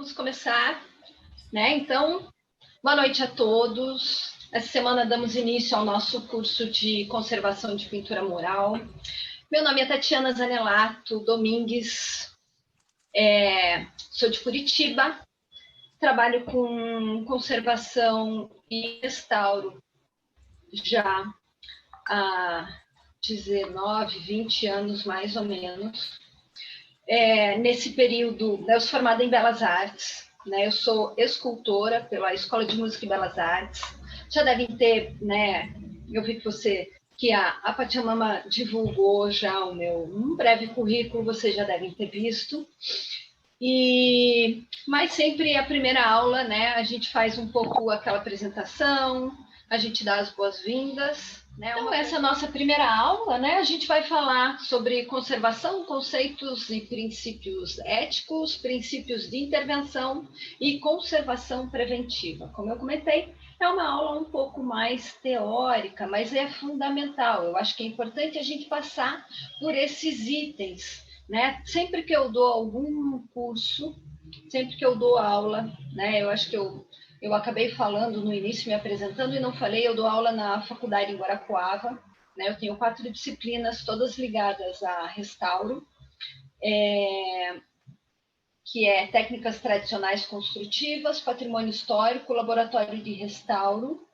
vamos começar, né? Então, boa noite a todos. Essa semana damos início ao nosso curso de conservação de pintura mural. Meu nome é Tatiana Zanelato Domingues, sou de Curitiba, trabalho com conservação e restauro já há 19, 20 anos mais ou menos. Nesse período, eu sou formada em Belas Artes, né? Eu sou escultora pela Escola de Música e Belas Artes. Já devem ter, né? Eu vi que a Pachamama divulgou já um breve currículo, vocês já devem ter visto. Mas sempre a primeira aula, né? A gente faz um pouco aquela apresentação, a gente dá as boas-vindas. Então, essa é a nossa primeira aula, né? A gente vai falar sobre conservação, conceitos e princípios éticos, princípios de intervenção e conservação preventiva. Como eu comentei, é uma aula um pouco mais teórica, mas é fundamental. Eu acho que é importante a gente passar por esses itens, né? Sempre que eu dou algum curso, sempre que eu dou aula, né? Eu acho que eu acabei falando no início, me apresentando e não falei, eu dou aula na faculdade em Guarapuava, né? Eu tenho 4 disciplinas, todas ligadas a restauro, que é técnicas tradicionais construtivas, patrimônio histórico, laboratório de restauro,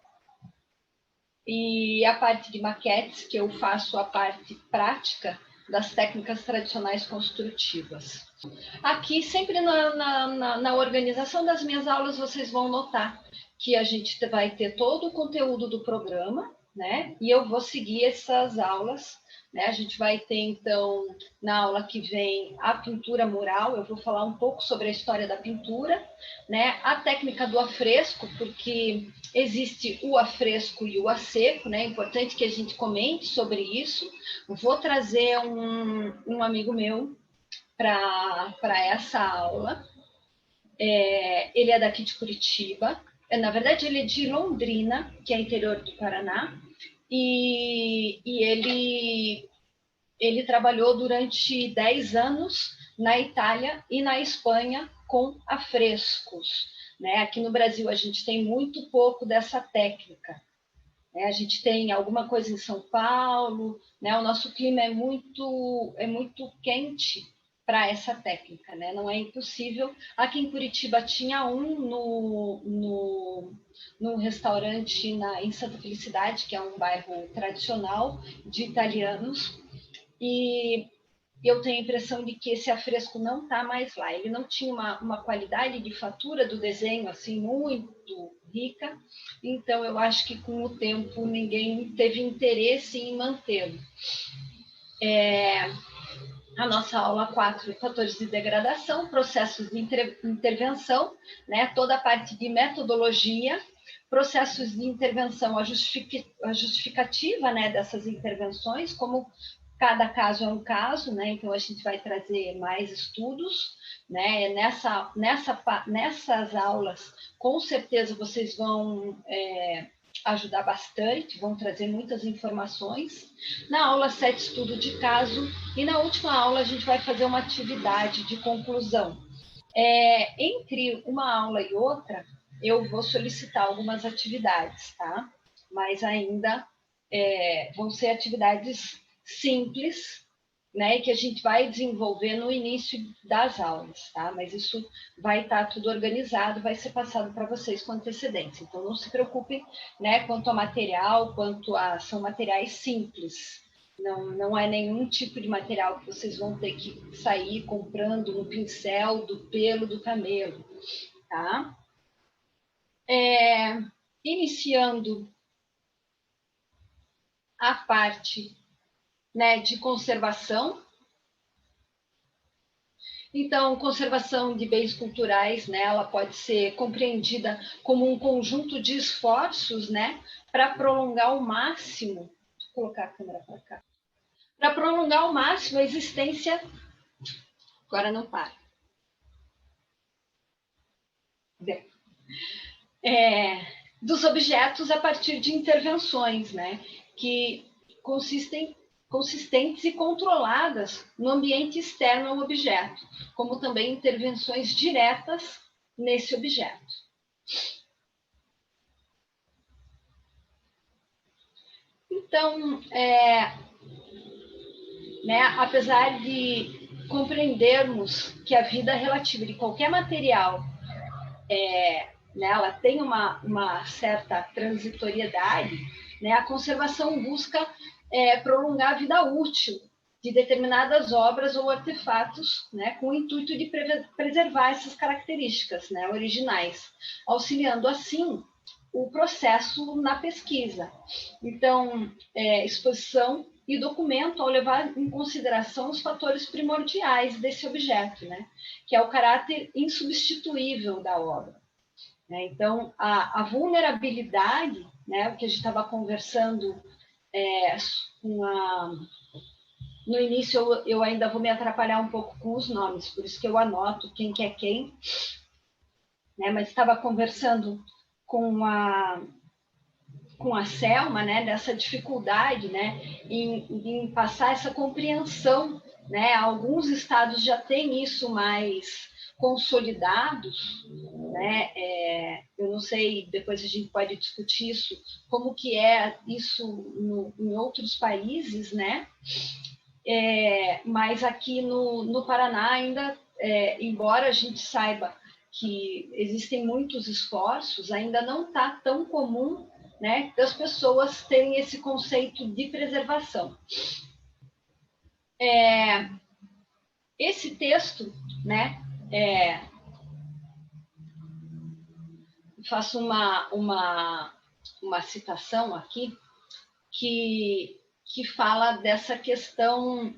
e a parte de maquetes, que eu faço a parte prática das técnicas tradicionais construtivas. Aqui, sempre na organização das minhas aulas, vocês vão notar que a gente vai ter todo o conteúdo do programa, né? E eu vou seguir essas aulas, né? A gente vai ter, então, na aula que vem, a pintura mural. Eu vou falar um pouco sobre a história da pintura, né? A técnica do afresco, porque existe o afresco e o a seco, né? É importante que a gente comente sobre isso. Vou trazer um amigo meu para essa aula. Ele é daqui de Curitiba. Na verdade, ele é de Londrina, que é interior do Paraná, e ele trabalhou durante 10 anos na Itália e na Espanha com afrescos, né? Aqui no Brasil a gente tem muito pouco dessa técnica, né? A gente tem alguma coisa em São Paulo, né? O nosso clima é muito quente para essa técnica, né? Não é impossível. Aqui em Curitiba tinha no restaurante em Santa Felicidade, que é um bairro tradicional de italianos, e eu tenho a impressão de que esse afresco não está mais lá. Ele não tinha uma qualidade de fatura do desenho assim muito rica, então eu acho que com o tempo ninguém teve interesse em mantê-lo. A nossa aula 4, fatores de degradação, processos de intervenção, né? Toda a parte de metodologia, processos de intervenção, a justificativa, né, dessas intervenções, como cada caso é um caso, né? Então a gente vai trazer mais estudos, né? Nessas aulas, com certeza vocês vão ajudar bastante, vão trazer muitas informações. Na aula 7, estudo de caso, e na última aula a gente vai fazer uma atividade de conclusão. Entre uma aula e outra, eu vou solicitar algumas atividades, tá? Mas ainda vão ser atividades simples, né, que a gente vai desenvolver no início das aulas, tá? Mas isso vai estar tudo organizado, vai ser passado para vocês com antecedência. Então, não se preocupem, né, quanto a material, são materiais simples. Não é nenhum tipo de material que vocês vão ter que sair comprando um pincel do pelo do camelo, tá? Iniciando a parte, né, de conservação. Então, conservação de bens culturais, né, ela pode ser compreendida como um conjunto de esforços, né, para prolongar ao máximo, vou colocar a câmera para cá, para prolongar ao máximo a existência, agora não para, dos objetos a partir de intervenções, né, que consistentes e controladas no ambiente externo ao objeto, como também intervenções diretas, nesse objeto. Então, apesar de compreendermos que a vida relativa de qualquer material ela tem uma certa transitoriedade, a conservação busca prolongar a vida útil de determinadas obras ou artefatos, com o intuito de preservar essas características originais, auxiliando assim o processo na pesquisa. Então, exposição e documento ao levar em consideração os fatores primordiais desse objeto, que é o caráter insubstituível da obra. Então, a vulnerabilidade, o que a gente estava conversando no início, eu ainda vou me atrapalhar um pouco com os nomes, por isso que eu anoto quem que é quem, mas estava conversando com a Selma, dessa dificuldade, em passar essa compreensão, Alguns estados já têm isso mais consolidados, eu não sei, depois a gente pode discutir isso, como que é isso em outros países, mas aqui no Paraná ainda, embora a gente saiba que existem muitos esforços, ainda não está tão comum das pessoas terem esse conceito de preservação. Esse texto, faço uma citação aqui que fala dessa questão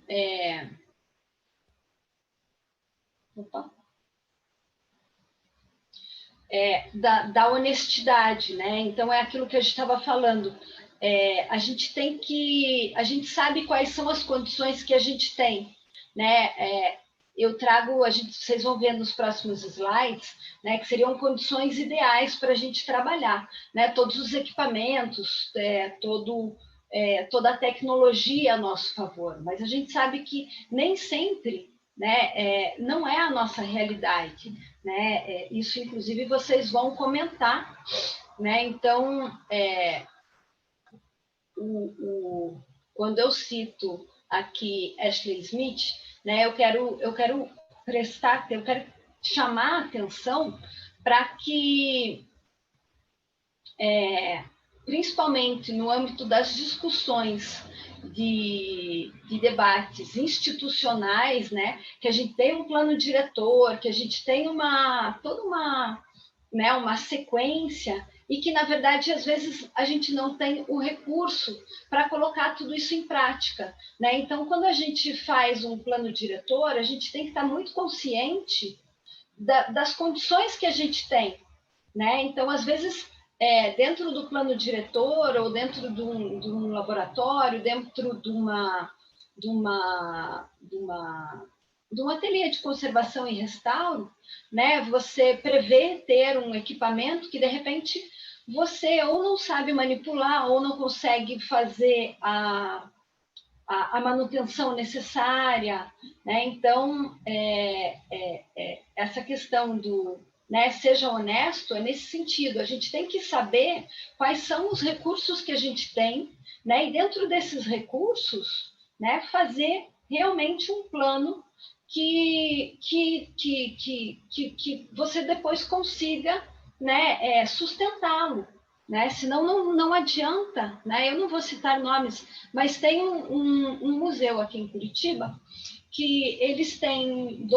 da honestidade, Então é aquilo que a gente estava falando. A gente sabe quais são as condições que a gente tem, eu trago, vocês vão ver nos próximos slides, que seriam condições ideais para a gente trabalhar, todos os equipamentos, toda a tecnologia a nosso favor, mas a gente sabe que nem sempre, não é a nossa realidade, isso, inclusive, vocês vão comentar, Então, quando eu cito aqui Ashley Smith, eu quero chamar a atenção para que, principalmente no âmbito das discussões de debates institucionais, que a gente tem um plano diretor, que a gente tem toda uma sequência, e que, na verdade, às vezes a gente não tem o recurso para colocar tudo isso em prática. Então, quando a gente faz um plano diretor, a gente tem que estar muito consciente das condições que a gente tem. Então, às vezes, dentro do plano diretor, ou dentro de um laboratório, dentro de um ateliê de conservação e restauro, você prevê ter um equipamento que, de repente, você ou não sabe manipular, ou não consegue fazer a manutenção necessária, Então, essa questão do seja honesto é nesse sentido. A gente tem que saber quais são os recursos que a gente tem, e dentro desses recursos, fazer realmente um plano que você depois consiga sustentá-lo. Senão não adianta. Eu não vou citar nomes, mas tem um museu aqui em Curitiba que eles têm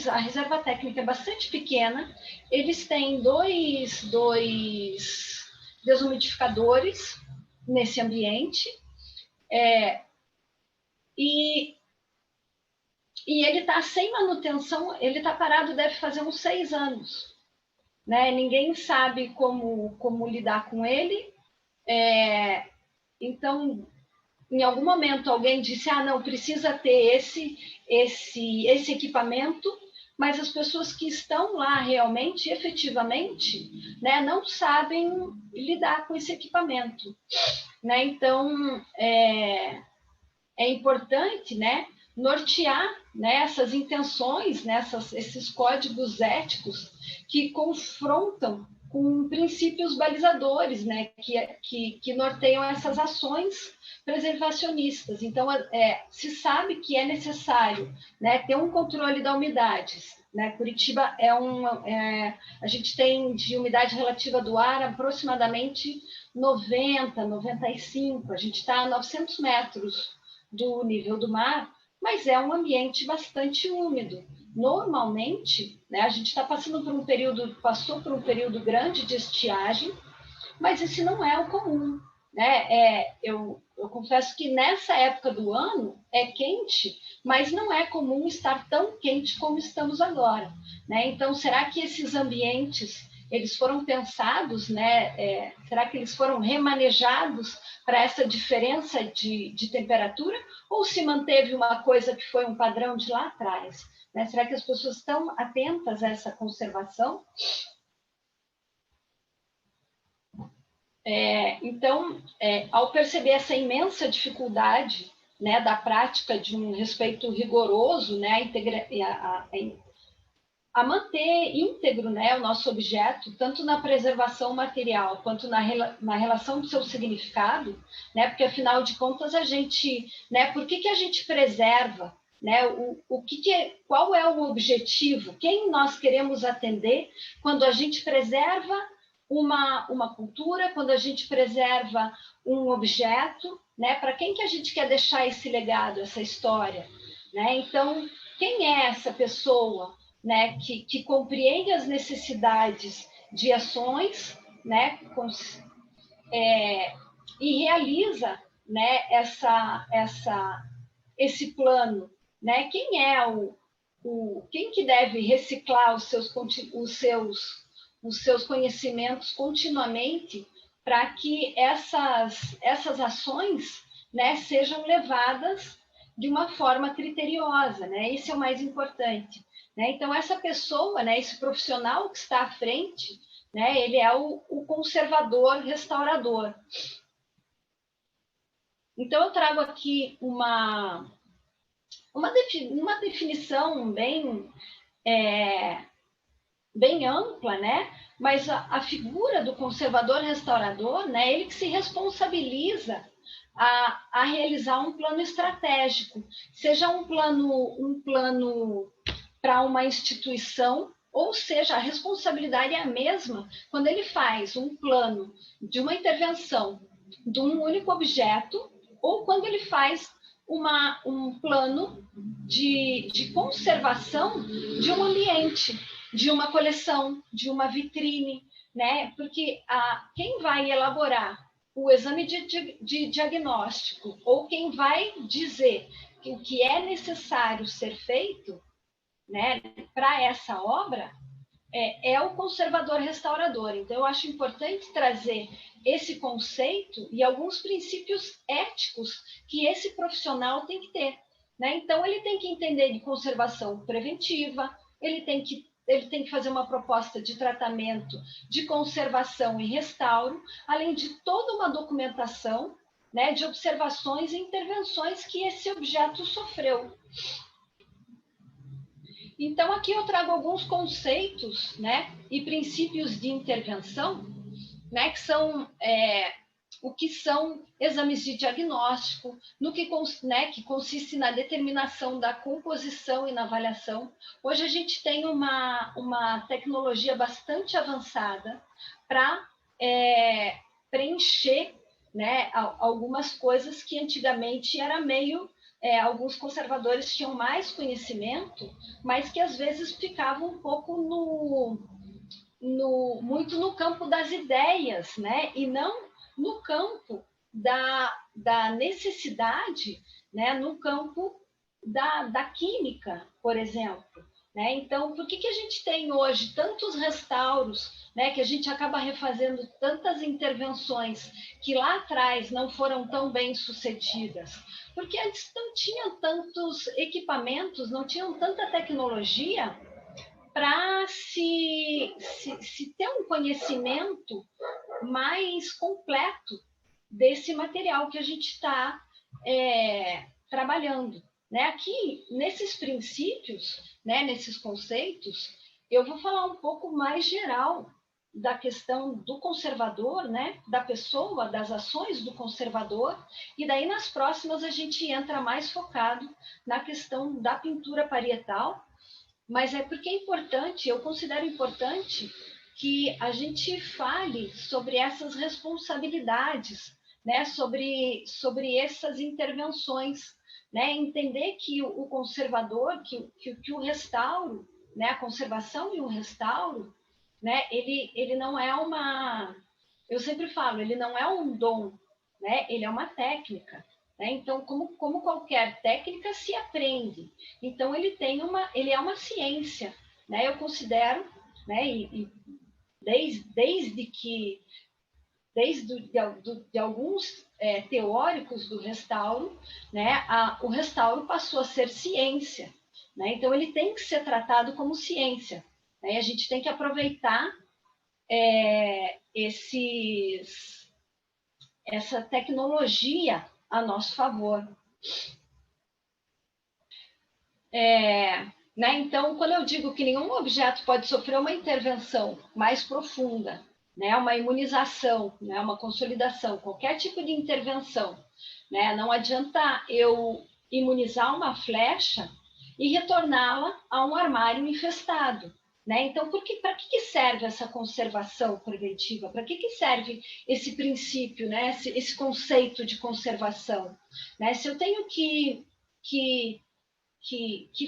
a reserva técnica é bastante pequena, eles têm dois desumidificadores nesse ambiente, e ele está sem manutenção, ele está parado, deve fazer uns 6 anos. Ninguém sabe como lidar com ele. Então, em algum momento, alguém disse, não, precisa ter esse equipamento, mas as pessoas que estão lá realmente, efetivamente, não sabem lidar com esse equipamento. Então, é importante, nortear, né, essas intenções, né, esses códigos éticos que confrontam com princípios balizadores, né, que norteiam essas ações preservacionistas. Então, se sabe que é necessário, né, ter um controle da umidade. Né? Curitiba a gente tem de umidade relativa do ar aproximadamente 90, 95. A gente está a 900 metros do nível do mar, mas é um ambiente bastante úmido. Normalmente, né, a gente passou por um período grande de estiagem, mas esse não é o comum. Né? Eu confesso que nessa época do ano é quente, mas não é comum estar tão quente como estamos agora. Né? Então, será que esses ambientes eles foram pensados, né? Será que eles foram remanejados para essa diferença de temperatura? Ou se manteve uma coisa que foi um padrão de lá atrás? Né? Será que as pessoas estão atentas a essa conservação? Então, ao perceber essa imensa dificuldade, né, da prática de um respeito rigoroso, né, a manter íntegro, né, o nosso objeto, tanto na preservação material quanto na relação do seu significado, né, porque afinal de contas a gente, né, por que a gente preserva? Né, qual é o objetivo? Quem nós queremos atender quando a gente preserva uma cultura, quando a gente preserva um objeto, né? Para quem que a gente quer deixar esse legado, essa história? Né? Então, quem é essa pessoa, né, que compreende as necessidades de ações, né, e realiza, né, esse plano? Né? Quem é quem que deve reciclar os seus conhecimentos continuamente para que essas ações, né, sejam levadas de uma forma criteriosa, né? Isso é o mais importante. Né? Então, essa pessoa, né, esse profissional que está à frente, né, ele é o conservador restaurador. Então, eu trago aqui uma definição bem ampla, né? Mas a figura do conservador restaurador, né? Ele que se responsabiliza a realizar um plano estratégico, seja um plano para uma instituição, ou seja, a responsabilidade é a mesma quando ele faz um plano de uma intervenção de um único objeto, ou quando ele faz um plano de conservação de um ambiente, de uma coleção, de uma vitrine, né? Porque quem vai elaborar o exame de diagnóstico ou quem vai dizer que o que é necessário ser feito, né, para essa obra é o conservador restaurador. Então, eu acho importante trazer esse conceito e alguns princípios éticos que esse profissional tem que ter. Né? Então, ele tem que entender de conservação preventiva, ele tem que fazer uma proposta de tratamento, de conservação e restauro, além de toda uma documentação, né, de observações e intervenções que esse objeto sofreu. Então, aqui eu trago alguns conceitos, né, e princípios de intervenção, né, que são o que são exames de diagnóstico, que consiste na determinação da composição e na avaliação. Hoje a gente tem uma tecnologia bastante avançada para preencher, né, algumas coisas que antigamente era meio alguns conservadores tinham mais conhecimento, mas que às vezes ficavam um pouco muito no campo das ideias, né? E não no campo da necessidade, né? No campo da química, por exemplo. Né? Então, por que a gente tem hoje tantos restauros, né, que a gente acaba refazendo tantas intervenções que lá atrás não foram tão bem sucedidas? Porque antes não tinham tantos equipamentos, não tinham tanta tecnologia para se ter um conhecimento mais completo desse material que a gente está trabalhando. né? Aqui, nesses princípios, né, nesses conceitos, eu vou falar um pouco mais geral da questão do conservador, né, da pessoa, das ações do conservador, e daí nas próximas a gente entra mais focado na questão da pintura parietal, mas é porque é importante, eu considero importante que a gente fale sobre essas responsabilidades, né, sobre essas intervenções, né, entender que o conservador, que o restauro, né, a conservação e o restauro, né, ele não é uma, eu sempre falo, ele não é um dom, né, ele é uma técnica. Né? Então, como qualquer técnica se aprende. Então, ele é uma ciência. Né? Eu considero, né, e de alguns teóricos do restauro, né, o restauro passou a ser ciência. Né? Então, ele tem que ser tratado como ciência. Né? E a gente tem que aproveitar essa tecnologia a nosso favor. Né? Então, quando eu digo que nenhum objeto pode sofrer uma intervenção mais profunda, né? Uma imunização, né? Uma consolidação, qualquer tipo de intervenção, né? Não adianta eu imunizar uma flecha e retorná-la a um armário infestado. Né? Então, para que serve essa conservação preventiva? Para que serve esse princípio, né? esse conceito de conservação? Né? Se eu tenho que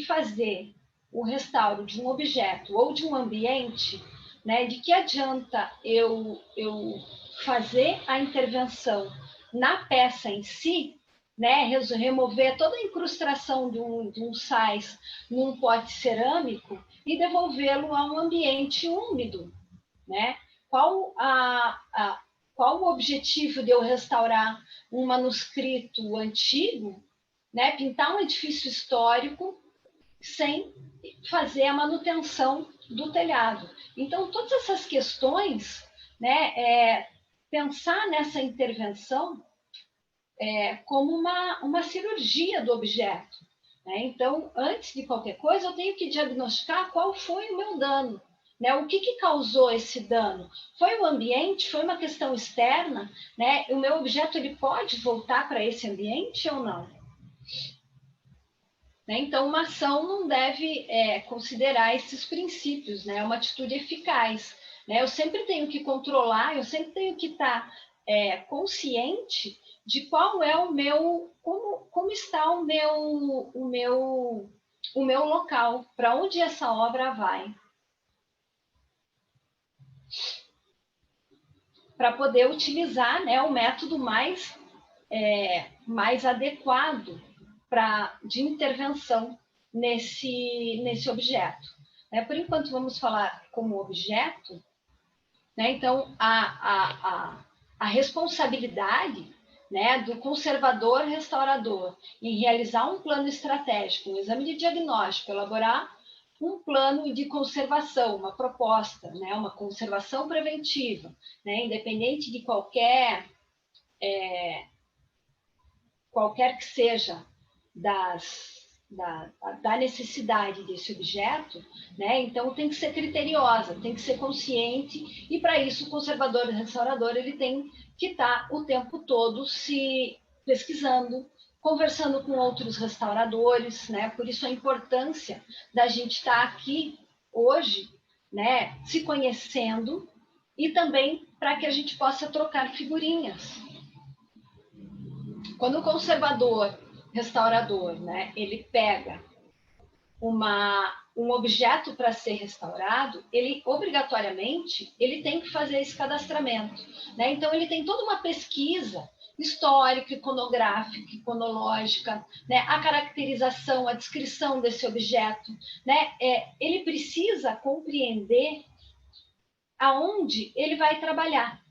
fazer o restauro de um objeto ou de um ambiente, né, de que adianta eu fazer a intervenção na peça em si, né, remover toda a incrustação de um sais num pote cerâmico e devolvê-lo a um ambiente úmido, né? Qual o objetivo de eu restaurar um manuscrito antigo, né? Pintar um edifício histórico sem fazer a manutenção do telhado? Então, todas essas questões, né, pensar nessa intervenção como uma cirurgia do objeto. Né? Então, antes de qualquer coisa, eu tenho que diagnosticar qual foi o meu dano. Né? O que causou esse dano? Foi o ambiente? Foi uma questão externa? Né? O meu objeto ele pode voltar para esse ambiente ou não? Né? Então, uma ação não deve considerar esses princípios, né? É uma atitude eficaz. Né? Eu sempre tenho que controlar, eu sempre tenho que estar consciente de qual é o meu, como está o meu local, para onde essa obra vai. Para poder utilizar, né, o método mais adequado de intervenção nesse objeto. Né? Por enquanto, vamos falar como objeto. Né? Então, a responsabilidade, né, do conservador restaurador em realizar um plano estratégico, um exame de diagnóstico, elaborar um plano de conservação, uma proposta, né, uma conservação preventiva, né, independente de qualquer que seja da necessidade desse objeto, né? Então tem que ser criteriosa, tem que ser consciente, e para isso o conservador e restaurador ele tem que estar o tempo todo se pesquisando, conversando com outros restauradores, né? Por isso a importância da gente estar aqui hoje, né? Se conhecendo, e também para que a gente possa trocar figurinhas. Quando o conservador restaurador, né, ele pega um objeto para ser restaurado, ele obrigatoriamente ele tem que fazer esse cadastramento. Né? Então, ele tem toda uma pesquisa histórica, iconográfica, iconológica, né? A caracterização, a descrição desse objeto. Né? Ele precisa compreender aonde ele vai trabalhar.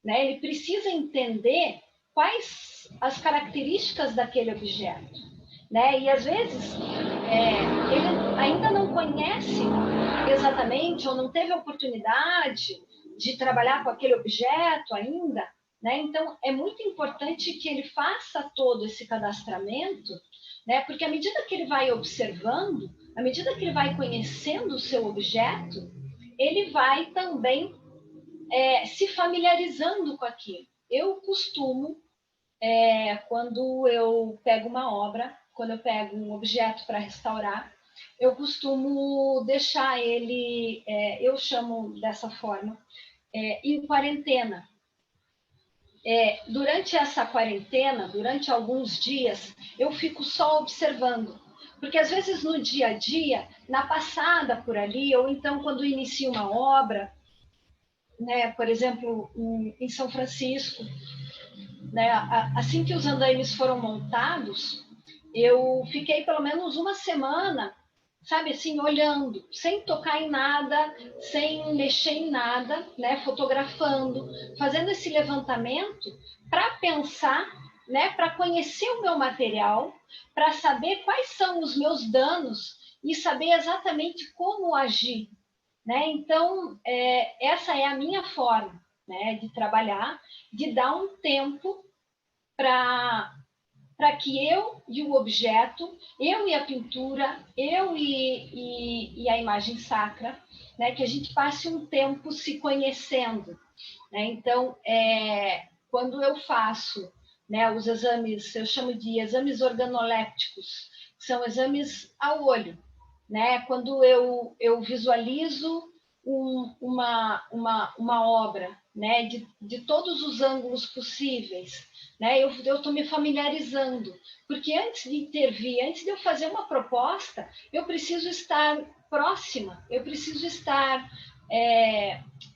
Né? Ele precisa entender quais as características daquele objeto. Né? E às vezes ele ainda não conhece exatamente ou não teve a oportunidade de trabalhar com aquele objeto ainda. Né? Então, é muito importante que ele faça todo esse cadastramento, né? Porque à medida que ele vai observando, à medida que ele vai conhecendo o seu objeto, ele vai também se familiarizando com aquilo. Eu costumo, quando eu pego uma obra, quando eu pego um objeto para restaurar, eu costumo deixar ele, eu chamo dessa forma, em quarentena. Durante essa quarentena, durante alguns dias, eu fico só observando. Porque às vezes no dia a dia, na passada por ali, ou então quando inicia uma obra, né, por exemplo, em São Francisco, né, assim que os andaimes foram montados, eu fiquei pelo menos uma semana, sabe, assim, olhando, sem tocar em nada, sem mexer em nada, né, fotografando, fazendo esse levantamento para pensar, né, para conhecer o meu material, para saber quais são os meus danos e saber exatamente como agir, né? Então, essa é a minha forma, né, de trabalhar, de dar um tempo para que eu e o objeto, eu e a pintura, eu e a imagem sacra, né, que a gente passe um tempo se conhecendo. Né? Então, quando eu faço, né, os exames, eu chamo de exames organolépticos, são exames ao olho, né? Quando eu visualizo uma obra, né, de todos os ângulos possíveis, né? Eu estou me familiarizando, porque antes de intervir, antes de eu fazer uma proposta, eu preciso estar próxima, eu preciso estar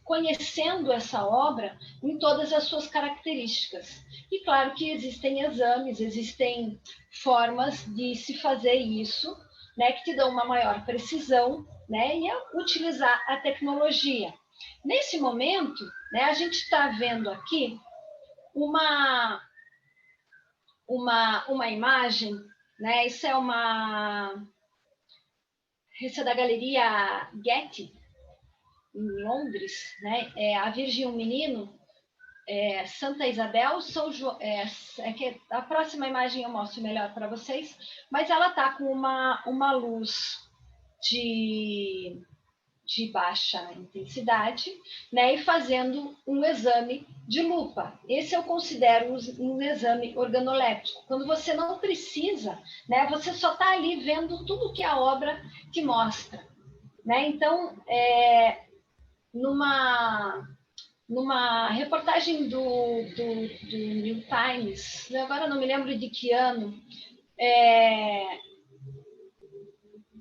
conhecendo essa obra em todas as suas características. E claro que existem exames, existem formas de se fazer isso, né, que te dão uma maior precisão, né, e utilizar a tecnologia. Nesse momento, né, a gente está vendo aqui uma imagem, né, isso é da Galeria Getty, em Londres, né, a Virgem e o Menino, Santa Isabel, São João, que a próxima imagem eu mostro melhor para vocês, mas ela está com uma luz de baixa intensidade, né, e fazendo um exame de lupa. Esse eu considero um exame organoléptico, quando você não precisa, né, você só está ali vendo tudo que a obra te mostra. Né? Então, numa reportagem do New Times, agora não me lembro de que ano,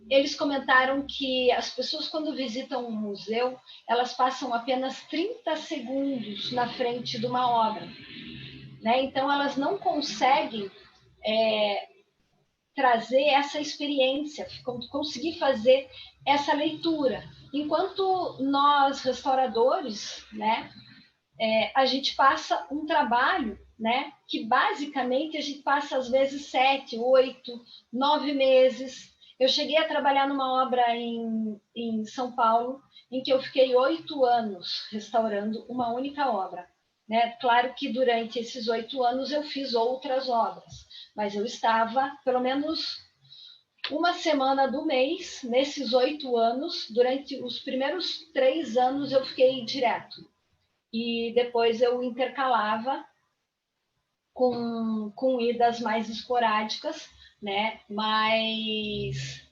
eles comentaram que as pessoas, quando visitam um museu, elas passam apenas 30 segundos na frente de uma obra. Né? Então, elas não conseguem trazer essa experiência, conseguir fazer essa leitura. Enquanto nós, restauradores, né, a gente passa um trabalho, né, que basicamente a gente passa às vezes 7, 8, 9 meses. Eu cheguei a trabalhar numa obra em São Paulo, em que eu fiquei 8 anos restaurando uma única obra. Né? Claro que durante esses 8 anos eu fiz outras obras, mas eu estava pelo menos uma semana do mês, nesses 8 anos, durante os primeiros 3 anos eu fiquei direto. E depois eu intercalava com idas mais esporádicas, né? Mas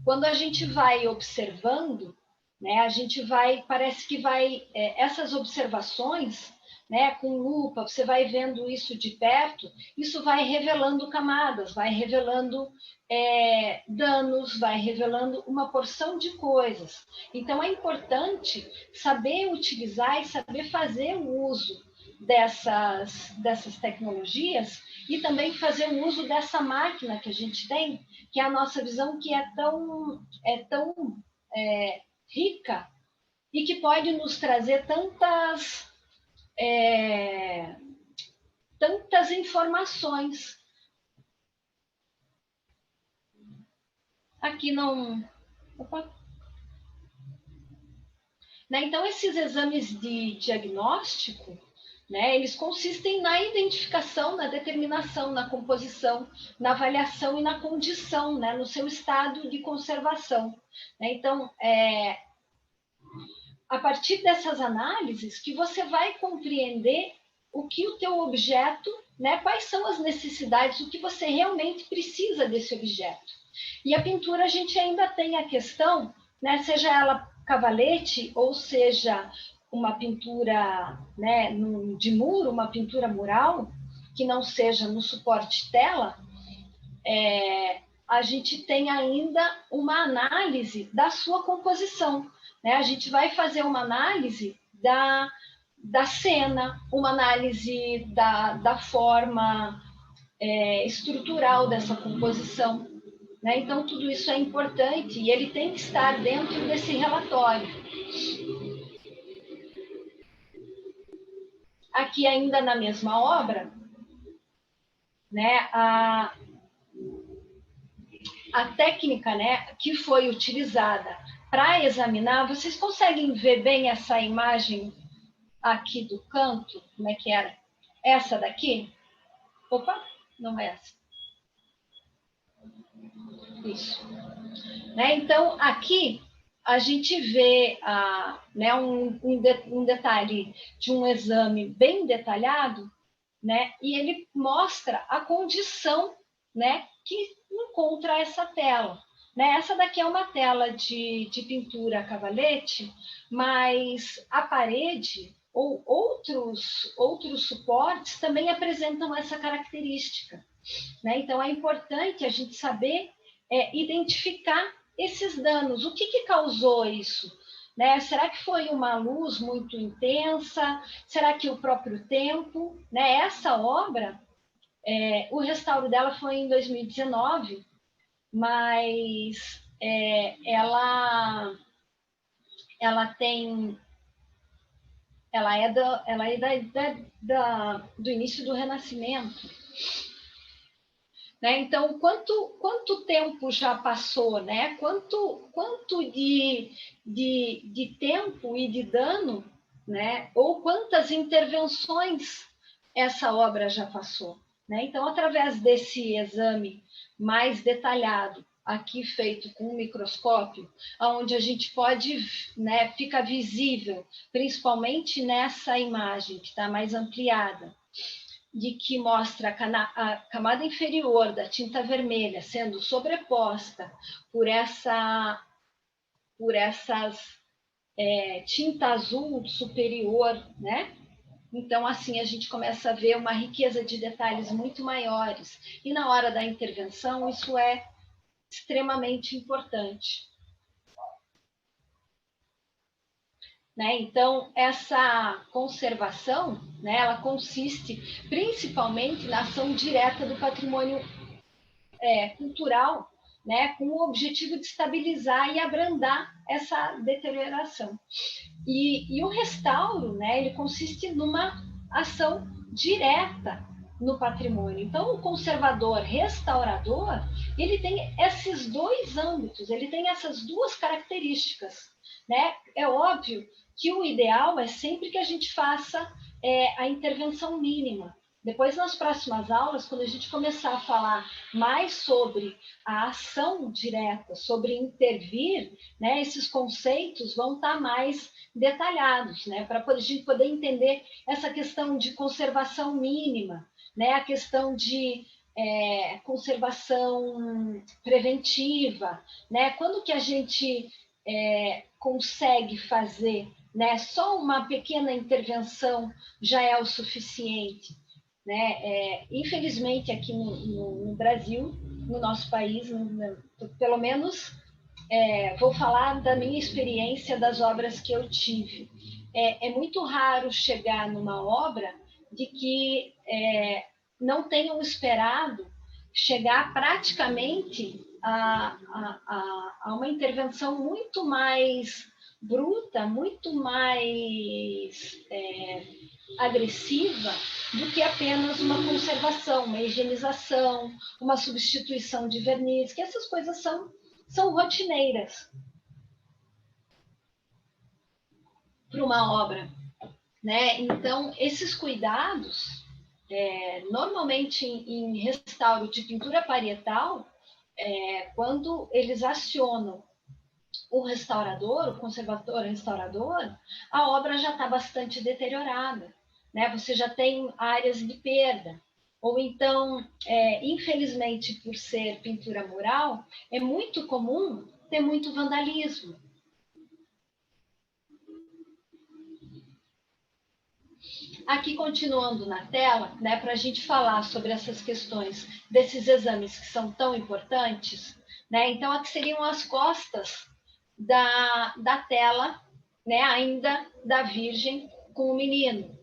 quando a gente vai observando, né? A gente vai, parece que vai, essas observações, né? Com lupa, você vai vendo isso de perto, isso vai revelando camadas, vai revelando danos, vai revelando uma porção de coisas. Então é importante saber utilizar e saber fazer o uso dessas tecnologias e também fazer o uso dessa máquina que a gente tem, que é a nossa visão, que é tão rica e que pode nos trazer tantas informações. Aqui não... Opa. Né? Então, esses exames de diagnóstico, né? Eles consistem na identificação, na determinação, na composição, na avaliação e na condição, né? No seu estado de conservação, né? Então, a partir dessas análises que você vai compreender o que o teu objeto, né? Quais são as necessidades, o que você realmente precisa desse objeto. E a pintura, a gente ainda tem a questão, né? Seja ela cavalete ou seja uma pintura, né, de muro, uma pintura mural, que não seja no suporte tela, a gente tem ainda uma análise da sua composição, né? A gente vai fazer uma análise da cena, uma análise da forma estrutural dessa composição, né? Então, tudo isso é importante e ele tem que estar dentro desse relatório. Aqui, ainda na mesma obra, né, a técnica, né, que foi utilizada para examinar, vocês conseguem ver bem essa imagem aqui do canto? Como é que era? Essa daqui? Opa, não é essa. Isso. Né? Então, aqui a gente vê né, um detalhe de um exame bem detalhado, né? E ele mostra a condição, né, que encontra essa tela. Né? Essa daqui é uma tela de pintura a cavalete, mas a parede ou outros suportes também apresentam essa característica. Né? Então, é importante a gente saber identificar esses danos. O que causou isso? Né? Será que foi uma luz muito intensa? Será que o próprio tempo? Né? Essa obra, o restauro dela foi em 2019, mas ela tem... Ela é do início do Renascimento. Né? Então, quanto tempo já passou, né? Quanto de tempo e de dano, né? Ou quantas intervenções essa obra já passou, né? Então, através desse exame mais detalhado, aqui feito com um microscópio, onde a gente pode, né, fica visível, principalmente nessa imagem que está mais ampliada, de que mostra a camada inferior da tinta vermelha sendo sobreposta por essas tinta azul superior, né? Então, assim, a gente começa a ver uma riqueza de detalhes muito maiores. E na hora da intervenção, isso é extremamente importante. Né? Então, essa conservação, né, ela consiste principalmente na ação direta do patrimônio cultural, né, com o objetivo de estabilizar e abrandar essa deterioração. E o restauro, né, ele consiste numa ação direta no patrimônio. Então, o conservador restaurador, ele tem esses dois âmbitos, ele tem essas duas características. Né? É óbvio que o ideal é sempre que a gente faça a intervenção mínima. Depois, nas próximas aulas, quando a gente começar a falar mais sobre a ação direta, sobre intervir, né, esses conceitos vão estar mais detalhados, né, para a gente poder entender essa questão de conservação mínima, né, a questão de conservação preventiva, né, quando que a gente consegue fazer, né, só uma pequena intervenção já é o suficiente. Né? Infelizmente, aqui no Brasil, no nosso país, pelo menos vou falar da minha experiência das obras que eu tive. É muito raro chegar numa obra de que não tenham esperado chegar praticamente a uma intervenção muito mais bruta, muito mais agressiva do que apenas uma conservação, uma higienização, uma substituição de verniz, que essas coisas são rotineiras para uma obra. né? Então, esses cuidados, normalmente em restauro de pintura parietal, quando eles acionam o restaurador, o conservador restaurador, a obra já está bastante deteriorada, né? Você já tem áreas de perda. Ou então, infelizmente, por ser pintura mural, é muito comum ter muito vandalismo. Aqui, continuando na tela, né, para a gente falar sobre essas questões desses exames que são tão importantes, né? Então, aqui seriam as costas da tela, né, ainda da Virgem com o menino.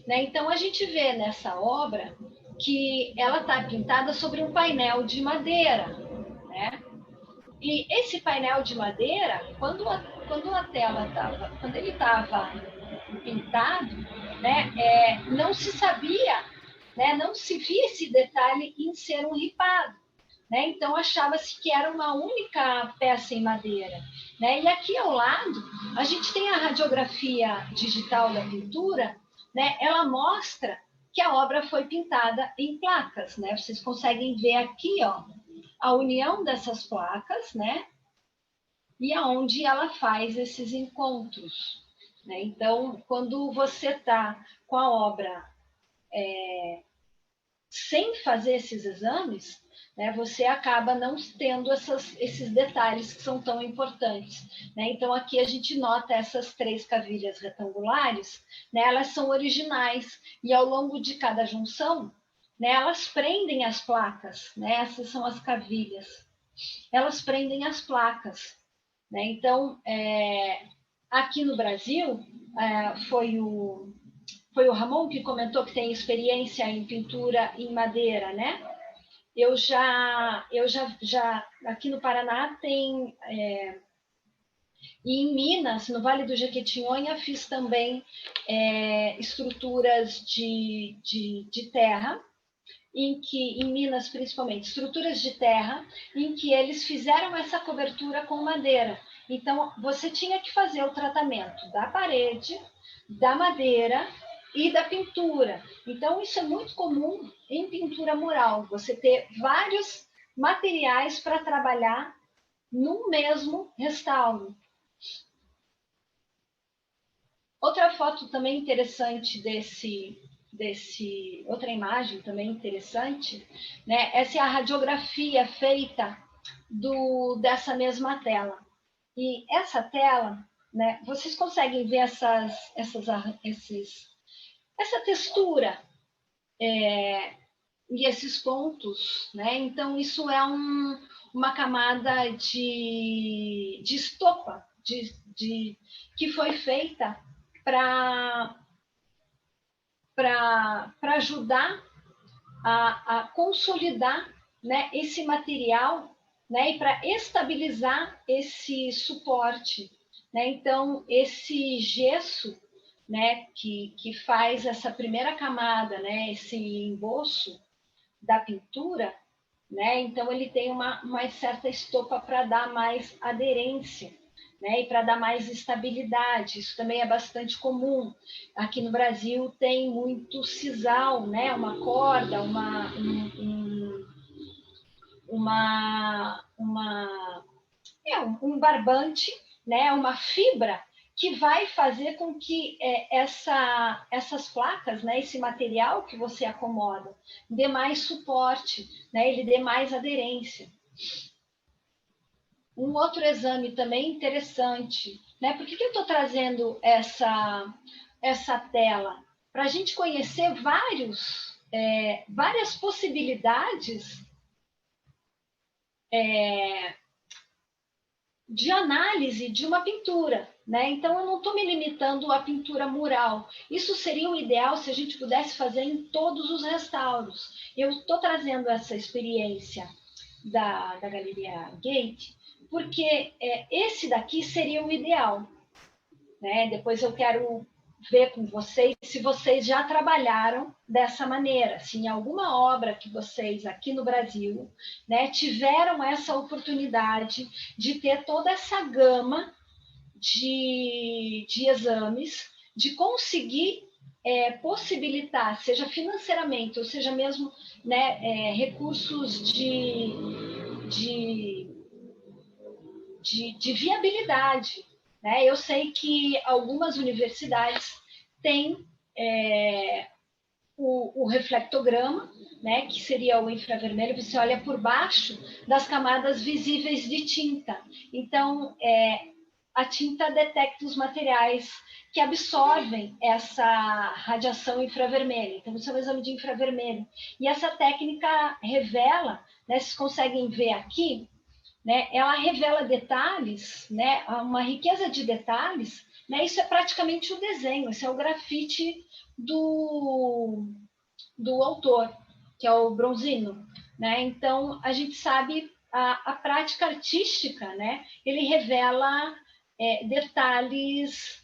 Né? Então, a gente vê nessa obra que ela está pintada sobre um painel de madeira. Né? E esse painel de madeira, quando ele estava pintado, né, não se sabia, né, não se via esse detalhe em ser um ripado. Né? Então, achava-se que era uma única peça em madeira. Né? E aqui ao lado, a gente tem a radiografia digital da pintura, né? Ela mostra que a obra foi pintada em placas. Né? Vocês conseguem ver aqui, ó, a união dessas placas, né? E aonde ela faz esses encontros. Né? Então, quando você está com a obra sem fazer esses exames, né, você acaba não tendo esses detalhes que são tão importantes. Né? Então, aqui a gente nota essas 3 cavilhas retangulares, né, elas são originais, e ao longo de cada junção, né, elas prendem as placas, né, essas são as cavilhas, elas prendem as placas. Né? Então, aqui no Brasil, foi o Ramon que comentou que tem experiência em pintura em madeira, né? Aqui no Paraná tem, e em Minas, no Vale do Jequitinhonha, fiz também estruturas de terra, em Minas principalmente, estruturas de terra, em que eles fizeram essa cobertura com madeira. Então, você tinha que fazer o tratamento da parede, da madeira e da pintura. Então, isso é muito comum em pintura mural, você ter vários materiais para trabalhar no mesmo restauro. Outra foto também interessante outra imagem também interessante, né? Essa é a radiografia feita dessa mesma tela. E essa tela, né? Vocês conseguem ver essa textura e esses pontos, né? Então isso é uma camada de estopa que foi feita para ajudar a consolidar, né, esse material, né, e para estabilizar esse suporte. Né? Então, esse gesso, né, que faz essa primeira camada, né, esse emboço da pintura, né, então ele tem uma certa estopa para dar mais aderência. Né, e para dar mais estabilidade. Isso também é bastante comum. Aqui no Brasil tem muito sisal, né, uma corda, um barbante, né, uma fibra que vai fazer com que essas placas, né, esse material que você acomoda, dê mais suporte, né, ele dê mais aderência. Um outro exame também interessante, né? Por que eu estou trazendo essa tela? Para a gente conhecer várias possibilidades de análise de uma pintura. Né? Então, eu não estou me limitando à pintura mural. Isso seria o ideal se a gente pudesse fazer em todos os restauros. Eu estou trazendo essa experiência da Galeria Gate, porque esse daqui seria o ideal. Né? Depois eu quero ver com vocês se vocês já trabalharam dessa maneira, se em alguma obra que vocês aqui no Brasil, né, tiveram essa oportunidade de ter toda essa gama de exames, de conseguir possibilitar, seja financeiramente, ou seja mesmo, né, recursos de viabilidade. Né? Eu sei que algumas universidades têm o reflectograma, né, que seria o infravermelho, você olha por baixo das camadas visíveis de tinta. Então, a tinta detecta os materiais que absorvem essa radiação infravermelha. Então, isso é um exame de infravermelho. E essa técnica revela, né, vocês conseguem ver aqui, né, ela revela detalhes, né, uma riqueza de detalhes, né, isso é praticamente o desenho, isso é o grafite do autor, que é o Bronzino. Né? Então, a gente sabe a prática artística, né, ele revela detalhes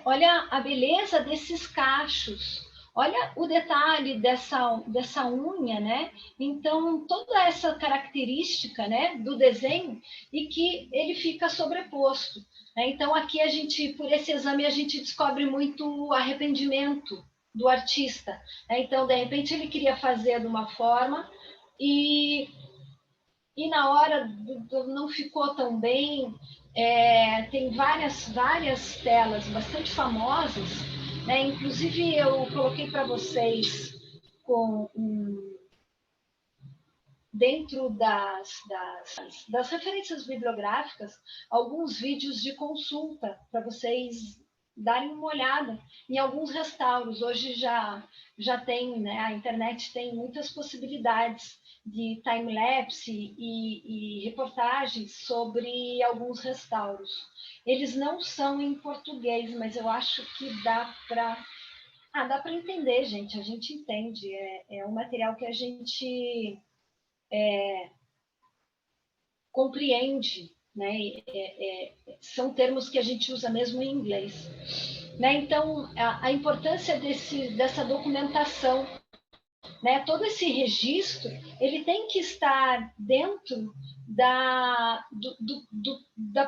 olha a beleza desses cachos, olha o detalhe dessa unha, né? Então, toda essa característica, né, do desenho e que ele fica sobreposto. Né? Então, aqui a gente, por esse exame, a gente descobre muito arrependimento do artista. Né? Então, de repente, ele queria fazer de uma forma e na hora não ficou tão bem. Tem várias telas bastante famosas, né? Inclusive eu coloquei para vocês dentro das referências bibliográficas alguns vídeos de consulta para vocês darem uma olhada em alguns restauros. Hoje já tem, né? A internet tem muitas possibilidades de time-lapse e reportagens sobre alguns restauros. Eles não são em português, mas eu acho que dá para entender, gente. A gente entende. É um material que a gente compreende, né? São termos que a gente usa mesmo em inglês. Né? Então, a importância dessa documentação, né? Todo esse registro, ele tem que estar dentro da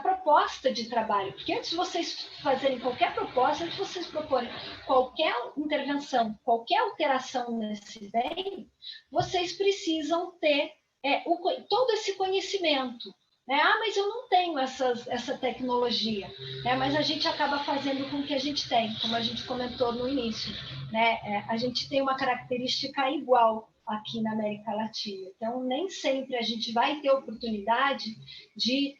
proposta de trabalho, porque antes de vocês fazerem qualquer proposta, antes de vocês proporem qualquer intervenção, qualquer alteração nesse bem, vocês precisam ter todo esse conhecimento. Né? Mas eu não tenho essa tecnologia. Né? Mas a gente acaba fazendo com o que a gente tem, como a gente comentou no início. Né? A gente tem uma característica igual aqui na América Latina. Então, nem sempre a gente vai ter oportunidade de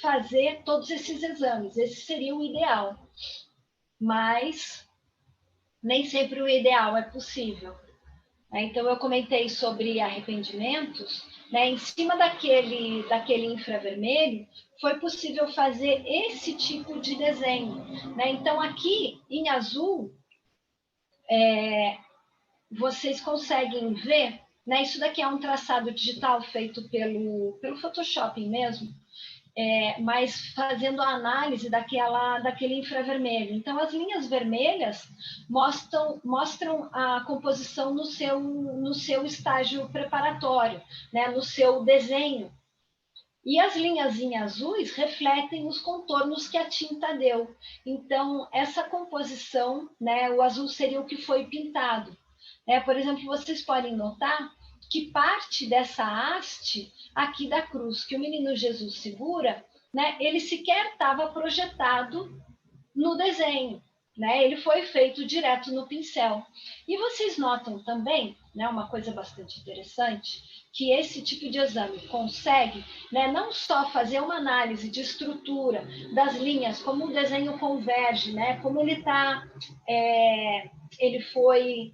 fazer todos esses exames. Esse seria o ideal. Mas nem sempre o ideal é possível. Então, eu comentei sobre arrependimentos. Né? Em cima daquele infravermelho, foi possível fazer esse tipo de desenho. Né? Então, aqui em azul, vocês conseguem ver, né? Isso daqui é um traçado digital feito pelo Photoshop mesmo, mas fazendo a análise daquele infravermelho. Então, as linhas vermelhas mostram a composição no seu estágio preparatório, né? No seu desenho. E as linhas azuis refletem os contornos que a tinta deu. Então, essa composição, né, o azul seria o que foi pintado. Por exemplo, vocês podem notar que parte dessa haste aqui da cruz que o menino Jesus segura, né, ele sequer estava projetado no desenho. Né? Ele foi feito direto no pincel. E vocês notam também, né, uma coisa bastante interessante, que esse tipo de exame consegue, né, não só fazer uma análise de estrutura das linhas, como o desenho converge, né, como ele foi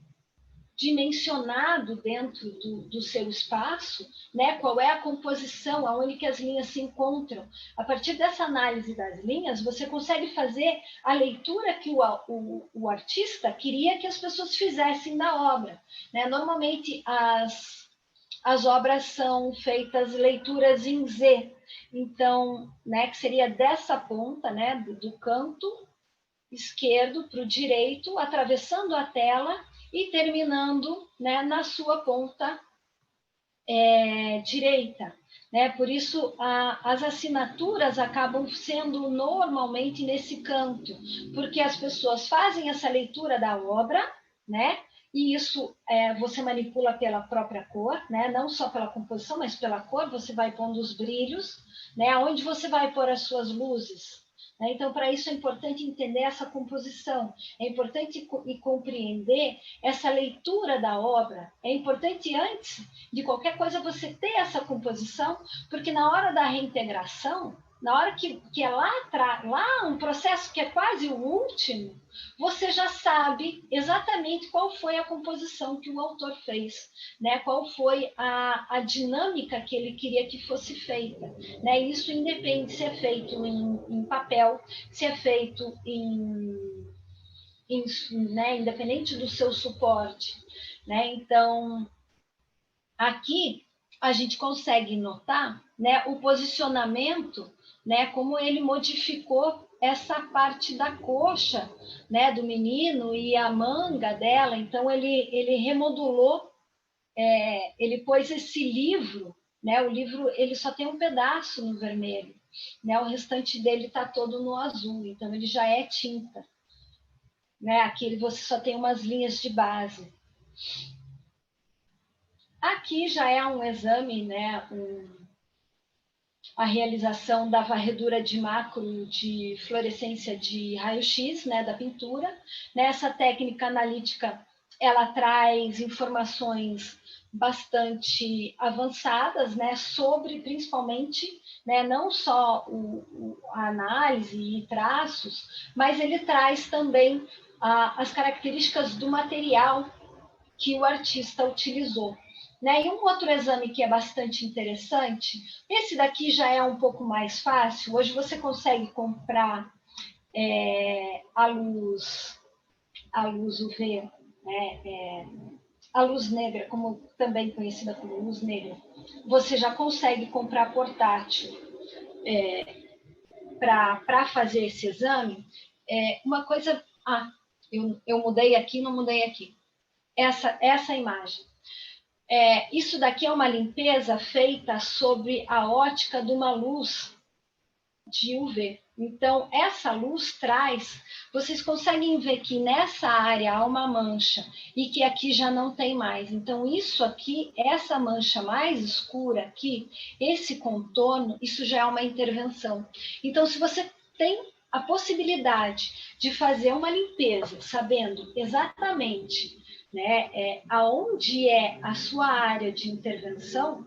dimensionado dentro do seu espaço, né? Qual é a composição, aonde que as linhas se encontram. A partir dessa análise das linhas, você consegue fazer a leitura que o artista queria que as pessoas fizessem da obra. Né? Normalmente, as obras são feitas leituras em Z, então, né, que seria dessa ponta, né, do canto esquerdo para o direito, atravessando a tela e terminando, né, na sua ponta direita. né? Por isso, as assinaturas acabam sendo normalmente nesse canto, porque as pessoas fazem essa leitura da obra, né? E isso você manipula pela própria cor, né? Não só pela composição, mas pela cor, você vai pondo os brilhos, né? Onde você vai pôr as suas luzes. Né? Então, para isso é importante entender essa composição, é importante compreender essa leitura da obra, é importante antes de qualquer coisa você ter essa composição, porque na hora da reintegração, na hora que é lá um processo que é quase o último, você já sabe exatamente qual foi a composição que o autor fez, né? Qual foi a dinâmica que ele queria que fosse feita. Né? Isso independe se é feito em papel, se é feito né? Independente do seu suporte. Né? Então, aqui a gente consegue notar, né, o posicionamento, né, como ele modificou essa parte da coxa, né, do menino e a manga dela. Então ele remodulou, ele pôs esse livro, né, o livro ele só tem um pedaço no vermelho, né, o restante dele está todo no azul, então ele já é tinta, né, aqui você só tem umas linhas de base. Aqui já é um exame, né, a realização da varredura de macro de fluorescência de raio-x, né, da pintura. Nessa técnica analítica, ela traz informações bastante avançadas, né, sobre principalmente, né, não só a análise e traços, mas ele traz também as características do material que o artista utilizou. Né? E um outro exame que é bastante interessante, esse daqui já é um pouco mais fácil. Hoje você consegue comprar a luz UV, né? A luz negra, como também conhecida como luz negra. Você já consegue comprar portátil para fazer esse exame. Uma coisa... eu mudei aqui, não mudei aqui. Essa imagem. Isso daqui é uma limpeza feita sobre a ótica de uma luz de UV. Então, essa luz traz... Vocês conseguem ver que nessa área há uma mancha e que aqui já não tem mais. Então, isso aqui, essa mancha mais escura aqui, esse contorno, isso já é uma intervenção. Então, se você tem a possibilidade de fazer uma limpeza, sabendo exatamente, né, aonde é a sua área de intervenção,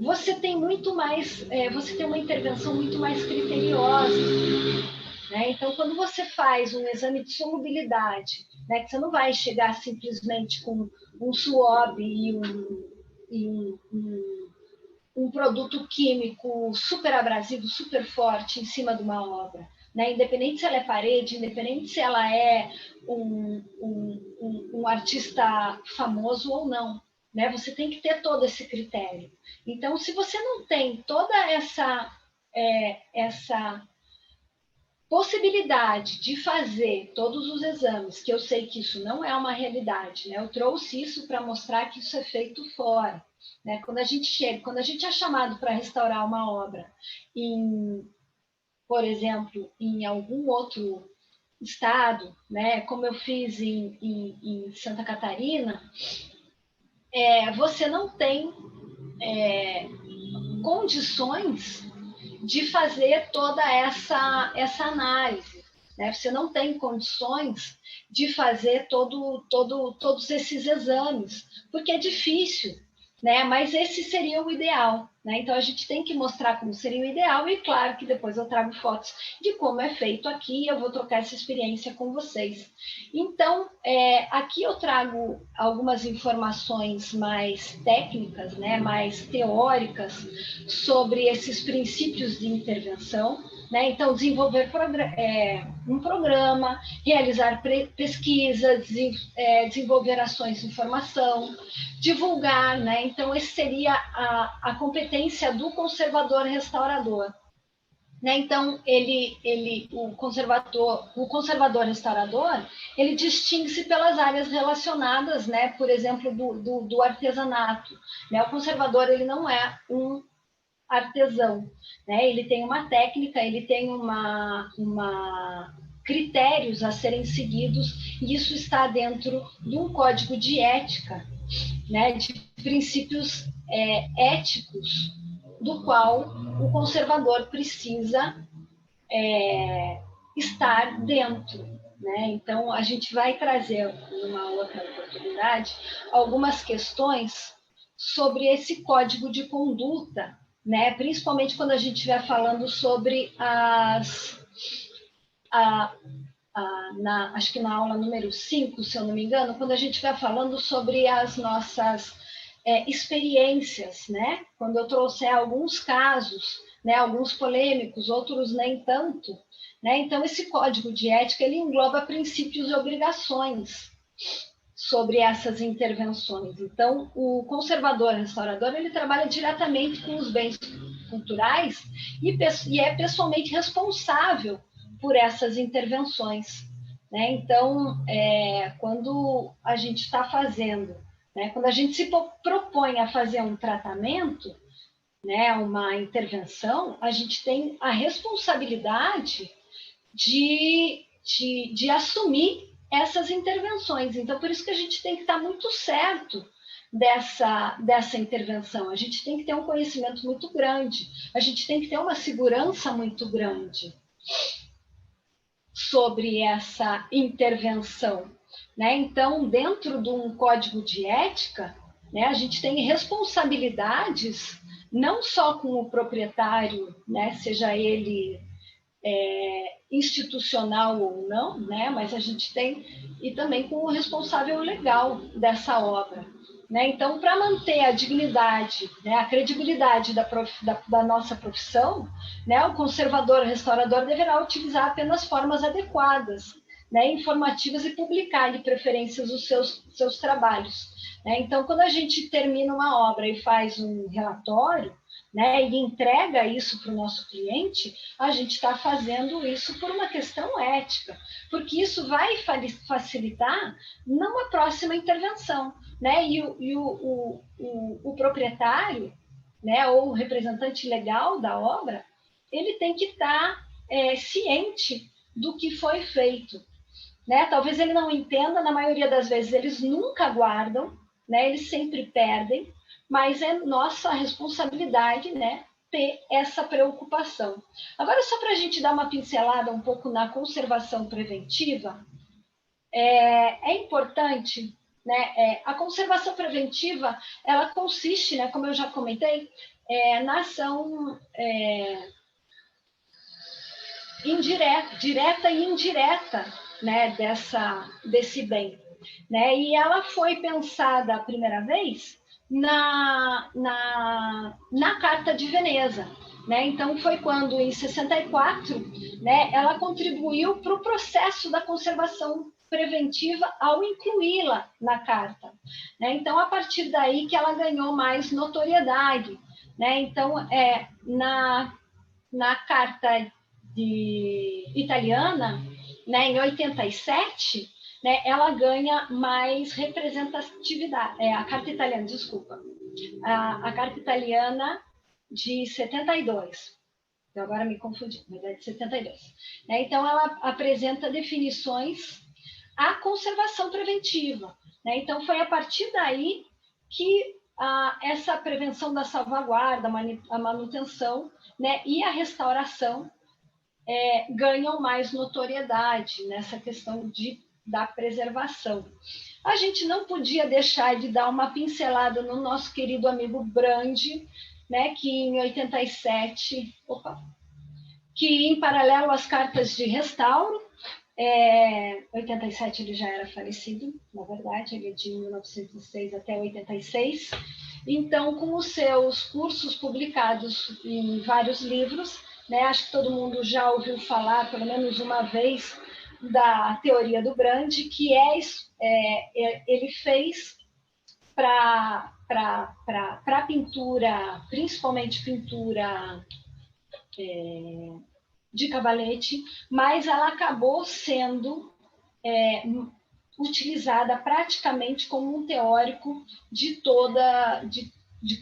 você tem muito mais, você tem uma intervenção muito mais criteriosa. Né? Então, quando você faz um exame de solubilidade, né, que você não vai chegar simplesmente com um SWAB e um produto químico super abrasivo, super forte em cima de uma obra. Né? Independente se ela é parede, independente se ela é um artista famoso ou não. Né? Você tem que ter todo esse critério. Então, se você não tem toda essa possibilidade de fazer todos os exames, que eu sei que isso não é uma realidade, né? Eu trouxe isso para mostrar que isso é feito fora. Né? Quando a gente é chamado para restaurar uma obra, por exemplo, em algum outro estado, né? Como eu fiz em Santa Catarina, você não tem condições de fazer toda essa análise. Né? Você não tem condições de fazer todos esses exames, porque é difícil, né? Mas esse seria o ideal. Né? Então, a gente tem que mostrar como seria o ideal e, claro, que depois eu trago fotos de como é feito aqui e eu vou trocar essa experiência com vocês. Então, aqui eu trago algumas informações mais técnicas, né? Mais teóricas sobre esses princípios de intervenção. Né? Então, desenvolver um programa, realizar pesquisas, desenvolver ações de informação, divulgar, né? Então, esse seria a competência do conservador restaurador. Né? Então, o conservador restaurador, ele distingue-se pelas áreas relacionadas, né? Por exemplo, do artesanato. Né? O conservador ele não é um artesão, né? Ele tem uma técnica, ele tem critérios a serem seguidos, e isso está dentro de um código de ética, né? De princípios éticos, do qual o conservador precisa estar dentro, né? Então, a gente vai trazer, numa outra oportunidade, algumas questões sobre esse código de conduta, né? Principalmente quando a gente estiver falando sobre acho que na aula número 5, se eu não me engano, quando a gente estiver falando sobre as nossas experiências, né? Quando eu trouxer alguns casos, né? Alguns polêmicos, outros nem tanto, né? Então, esse código de ética, ele engloba princípios e obrigações sobre essas intervenções. Então, o conservador restaurador, ele trabalha diretamente com os bens culturais e é pessoalmente responsável por essas intervenções, né? Então, quando a gente está fazendo, né? Quando a gente se propõe a fazer um tratamento, né? Uma intervenção, a gente tem a responsabilidade de assumir essas intervenções. Então, por isso que a gente tem que estar muito certo dessa intervenção. A gente tem que ter um conhecimento muito grande, a gente tem que ter uma segurança muito grande sobre essa intervenção, né? Então, dentro de um código de ética, né, a gente tem responsabilidades não só com o proprietário, né, seja ele institucional ou não, né? Mas a gente tem, e também com o responsável legal dessa obra, né? Então, para manter a dignidade, né, a credibilidade da nossa profissão, né, o conservador restaurador deverá utilizar apenas formas adequadas, né, informativas, e publicar de preferência os seus trabalhos, né? Então, quando a gente termina uma obra e faz um relatório, né, e entrega isso para o nosso cliente, a gente está fazendo isso por uma questão ética, porque isso vai facilitar numa próxima intervenção, né? O proprietário, né, ou o representante legal da obra, ele tem que estar ciente do que foi feito, né? Talvez ele não entenda, na maioria das vezes eles nunca guardam, né? Eles sempre perdem, mas é nossa responsabilidade, né, ter essa preocupação. Agora, só para a gente dar uma pincelada um pouco na conservação preventiva, é importante, né, a conservação preventiva, ela consiste, né, como eu já comentei, na ação direta e indireta, né, desse bem, né? E ela foi pensada a primeira vez na Carta de Veneza, né? Então foi quando, em 64, né, ela contribuiu para o processo da conservação preventiva ao incluí-la na carta, né? Então, a partir daí que ela ganhou mais notoriedade, né? Então, na carta italiana, né, em 87, né, ela ganha mais representatividade. A carta italiana, desculpa. A carta italiana de 72. Eu agora me confundi, mas é de 72. Né? Então, ela apresenta definições à conservação preventiva. Né? Então, foi a partir daí que essa prevenção da salvaguarda, a manutenção, né, e a restauração ganham mais notoriedade nessa questão da preservação. A gente não podia deixar de dar uma pincelada no nosso querido amigo Brandi, né, que em 87, que em paralelo às cartas de restauro, 87 ele já era falecido, na verdade, ele é de 1906 até 86. Então, com os seus cursos publicados em vários livros, né, acho que todo mundo já ouviu falar, pelo menos uma vez, da teoria do Brandi, que ele fez para pintura, principalmente pintura de cavalete, mas ela acabou sendo utilizada praticamente como um teórico de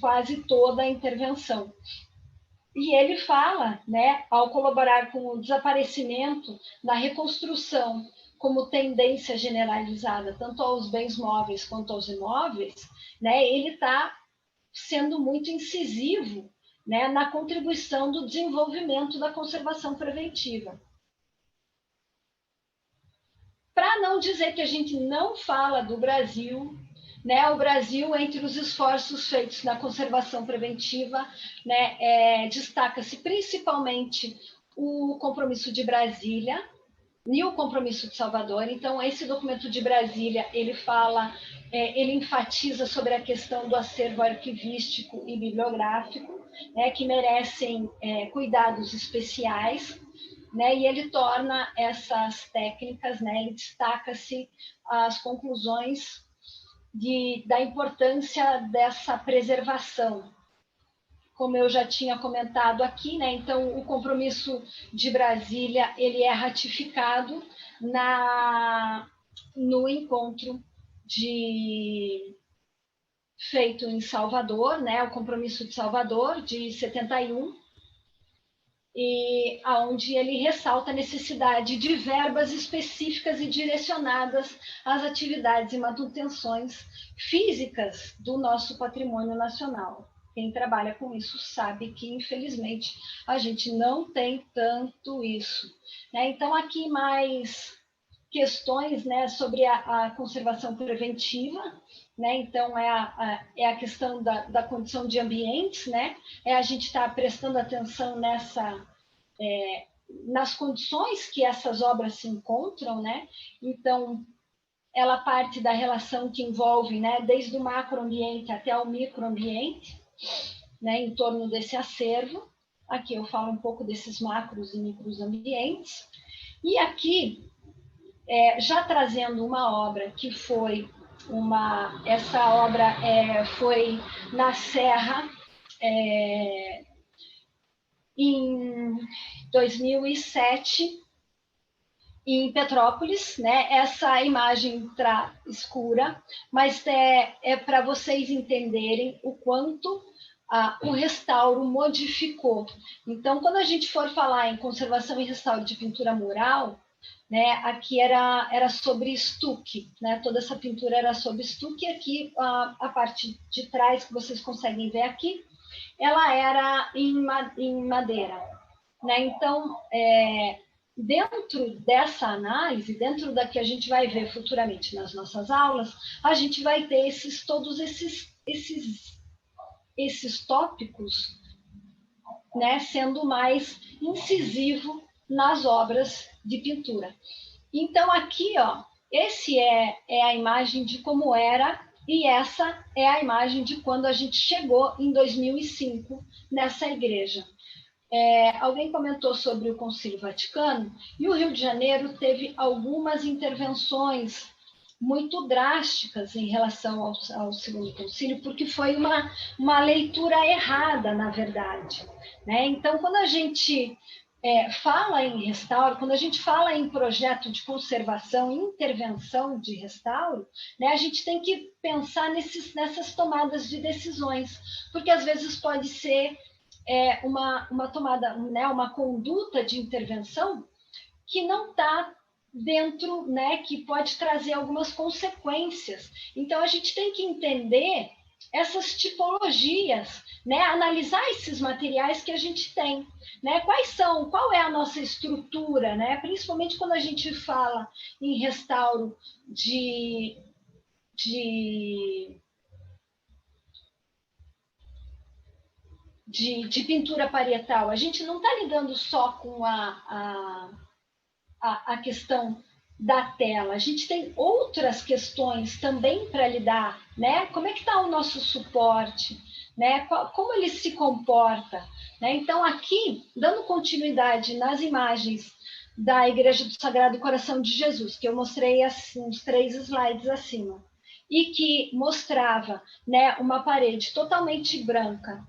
quase toda a intervenção. E ele fala, né, ao colaborar com o desaparecimento da reconstrução como tendência generalizada, tanto aos bens móveis quanto aos imóveis, né, ele está sendo muito incisivo, né, na contribuição do desenvolvimento da conservação preventiva. Para não dizer que a gente não fala do Brasil, né, o Brasil, entre os esforços feitos na conservação preventiva, né, destaca-se principalmente o compromisso de Brasília e o compromisso de Salvador. Então, esse documento de Brasília, ele fala, ele enfatiza sobre a questão do acervo arquivístico e bibliográfico, né, que merecem cuidados especiais, né, e ele torna essas técnicas, né, ele destaca-se as conclusões da importância dessa preservação. Como eu já tinha comentado aqui, né, então o compromisso de Brasília ele é ratificado no encontro feito em Salvador, né, o compromisso de Salvador de 71, e aonde ele ressalta a necessidade de verbas específicas e direcionadas às atividades e manutenções físicas do nosso patrimônio nacional. Quem trabalha com isso sabe que, infelizmente, a gente não tem tanto isso, né? Então, aqui mais questões, né, sobre a conservação preventiva, né? Então, é a questão da condição de ambientes, né? A gente está prestando atenção nas condições que essas obras se encontram, né? Então, ela parte da relação que envolve, né, desde o macroambiente até o microambiente, né, em torno desse acervo. Aqui eu falo um pouco desses macros e micros ambientes. E aqui, já trazendo uma obra que foi essa obra foi na Serra, em 2007, em Petrópolis, né? Essa imagem está escura, mas é para vocês entenderem o quanto o restauro modificou. Então, quando a gente for falar em conservação e restauro de pintura mural, né, aqui era sobre estuque, né? Toda essa pintura era sobre estuque. Aqui a parte de trás que vocês conseguem ver aqui, ela era em madeira, né? Então, dentro dessa análise, dentro da que a gente vai ver futuramente nas nossas aulas, a gente vai ter todos esses tópicos, né, sendo mais incisivo nas obras de pintura. Então, aqui, ó, esse é a imagem de como era, e essa é a imagem de quando a gente chegou em 2005 nessa igreja. Alguém comentou sobre o Concílio Vaticano, e o Rio de Janeiro teve algumas intervenções muito drásticas em relação ao Segundo Concílio, porque foi uma leitura errada, na verdade, né? Então, quando a gente fala em restauro, quando a gente fala em projeto de conservação e intervenção de restauro, né, a gente tem que pensar nessas tomadas de decisões, porque às vezes pode ser uma tomada, né, uma conduta de intervenção que não está dentro, né, que pode trazer algumas consequências. Então, a gente tem que entender essas tipologias, né, analisar esses materiais que a gente tem, né, qual é a nossa estrutura, né, principalmente quando a gente fala em restauro de pintura parietal. A gente não está lidando só com a questão da tela, a gente tem outras questões também para lidar, né? Como é que está o nosso suporte, né? Como ele se comporta, né? Então, aqui, dando continuidade nas imagens da Igreja do Sagrado Coração de Jesus, que eu mostrei assim, uns 3 slides acima, e que mostrava, né, uma parede totalmente branca,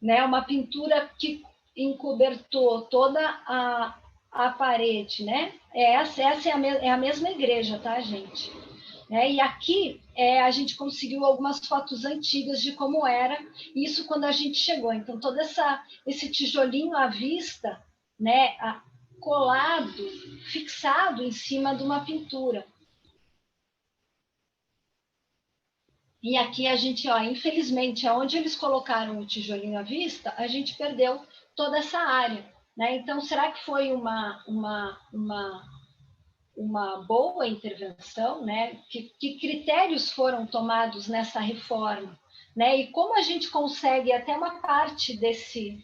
né, uma pintura que encobertou toda a parede, né? Essa é a mesma igreja, tá, gente? né? E aqui a gente conseguiu algumas fotos antigas de como era isso quando a gente chegou. Então, todo esse tijolinho à vista, né, colado, fixado em cima de uma pintura. E aqui a gente, ó, infelizmente, onde eles colocaram o tijolinho à vista, a gente perdeu toda essa área, né? Então, será que foi uma boa intervenção, né? Que critérios foram tomados nessa reforma, né? E como a gente consegue até uma parte desse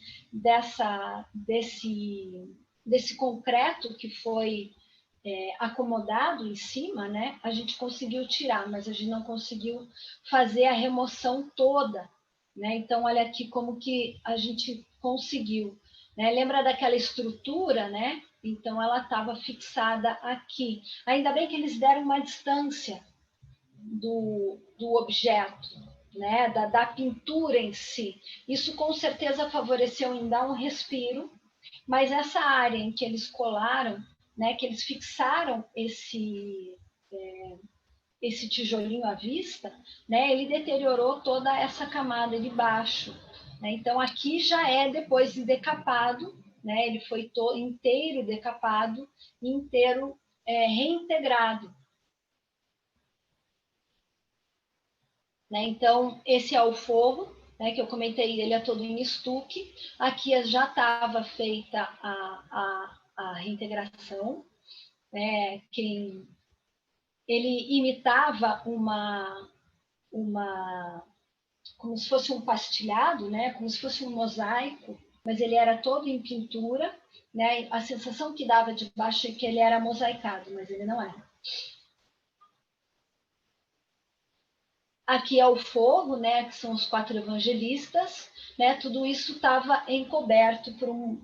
concreto que foi acomodado em cima, né? A gente conseguiu tirar, mas a gente não conseguiu fazer a remoção toda, né? Então, olha aqui como que a gente conseguiu, né? Lembra daquela estrutura, né? Então, ela estava fixada aqui. Ainda bem que eles deram uma distância do objeto, né? Da pintura em si. Isso com certeza favoreceu em dar um respiro, mas essa área em que eles colaram, né, que eles fixaram esse tijolinho à vista, né, ele deteriorou toda essa camada de baixo. Né? Então, aqui já é depois de decapado, né, ele foi inteiro decapado e inteiro reintegrado. Né? Então, esse é o forro, né, que eu comentei, ele é todo em estuque. Aqui já estava feita a reintegração. Né? Ele imitava como se fosse um pastilhado, né? Como se fosse um mosaico, mas ele era todo em pintura. Né? A sensação que dava de baixo é que ele era mosaicado, mas ele não era. Aqui é o fogo, né, que são os 4 evangelistas, né, tudo isso estava encoberto por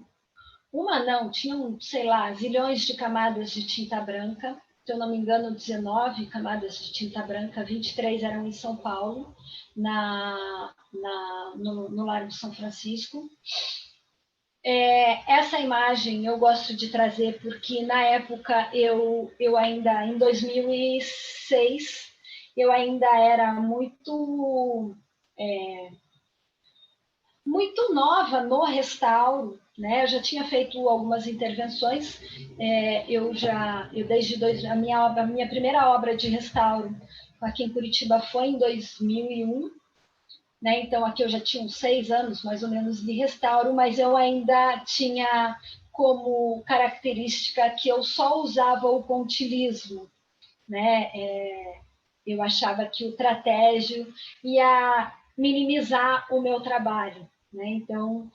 tinham, sei lá, zilhões de camadas de tinta branca, se eu não me engano, 19 camadas de tinta branca, 23 eram em São Paulo, no Largo de São Francisco. Essa imagem eu gosto de trazer porque na época eu ainda, em 2006, eu ainda era muito nova no restauro, né? Eu já tinha feito algumas intervenções. A minha primeira obra de restauro aqui em Curitiba foi em 2001, né? Então aqui eu já tinha uns 6 anos mais ou menos de restauro, mas eu ainda tinha como característica que eu só usava o pontilhismo, né? Eu achava que o trapézio ia minimizar o meu trabalho, né? Então,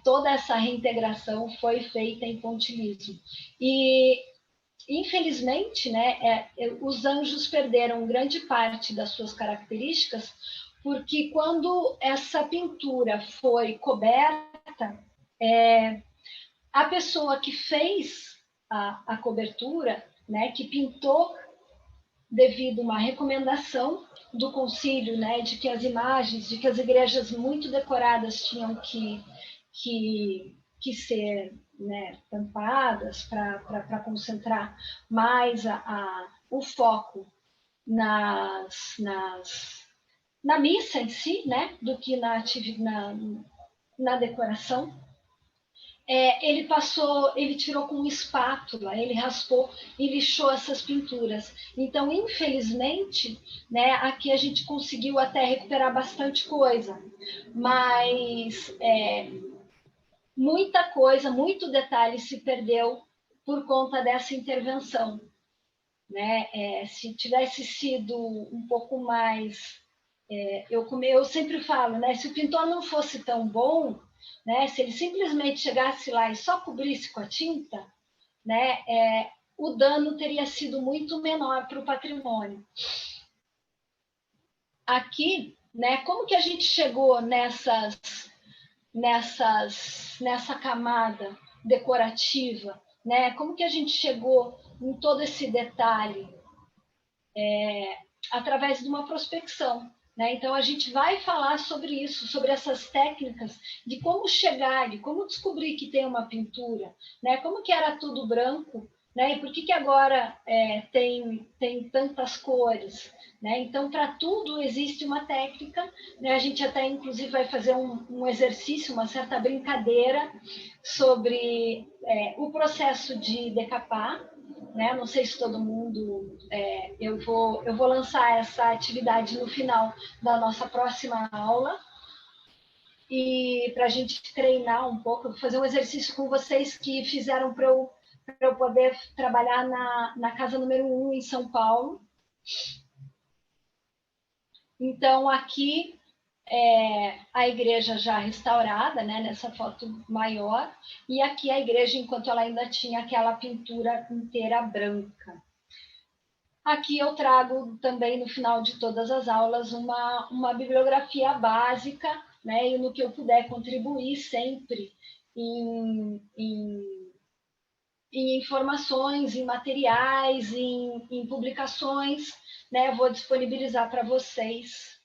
toda essa reintegração foi feita em pontilhismo. E, infelizmente, né, os anjos perderam grande parte das suas características, porque quando essa pintura foi coberta, a pessoa que fez a cobertura, né, que pintou devido a uma recomendação do concílio, né, de que as imagens, de que as igrejas muito decoradas tinham que ser, né, tampadas para concentrar mais o foco na missa em si, né, do que na decoração. Ele tirou com uma espátula, ele raspou e lixou essas pinturas. Então, infelizmente, né, aqui a gente conseguiu até recuperar bastante coisa, mas muita coisa, muito detalhe se perdeu por conta dessa intervenção. Né? Se tivesse sido um pouco mais... eu sempre falo, né, se o pintor não fosse tão bom, né, se ele simplesmente chegasse lá e só cobrisse com a tinta, né, o dano teria sido muito menor para o patrimônio. Aqui, né, como que a gente chegou nessa camada decorativa? Né? Como que a gente chegou em todo esse detalhe? Através de uma prospecção. Né? Então, a gente vai falar sobre isso, sobre essas técnicas de como chegar, de como descobrir que tem uma pintura, né? Como que era tudo branco, né? E por que agora tem tantas cores? Né? Então, para tudo existe uma técnica, né? A gente até, inclusive, vai fazer um exercício, uma certa brincadeira sobre o processo de decapar, né? Não sei se todo mundo... eu vou lançar essa atividade no final da nossa próxima aula, e para a gente treinar um pouco, vou fazer um exercício com vocês que fizeram para eu poder trabalhar na casa número 1 em São Paulo. Então, aqui a igreja já restaurada, né, nessa foto maior, e aqui a igreja enquanto ela ainda tinha aquela pintura inteira branca. Aqui eu trago também, no final de todas as aulas, uma bibliografia básica, né, e no que eu puder contribuir sempre em informações, em materiais, em publicações, né, vou disponibilizar para vocês.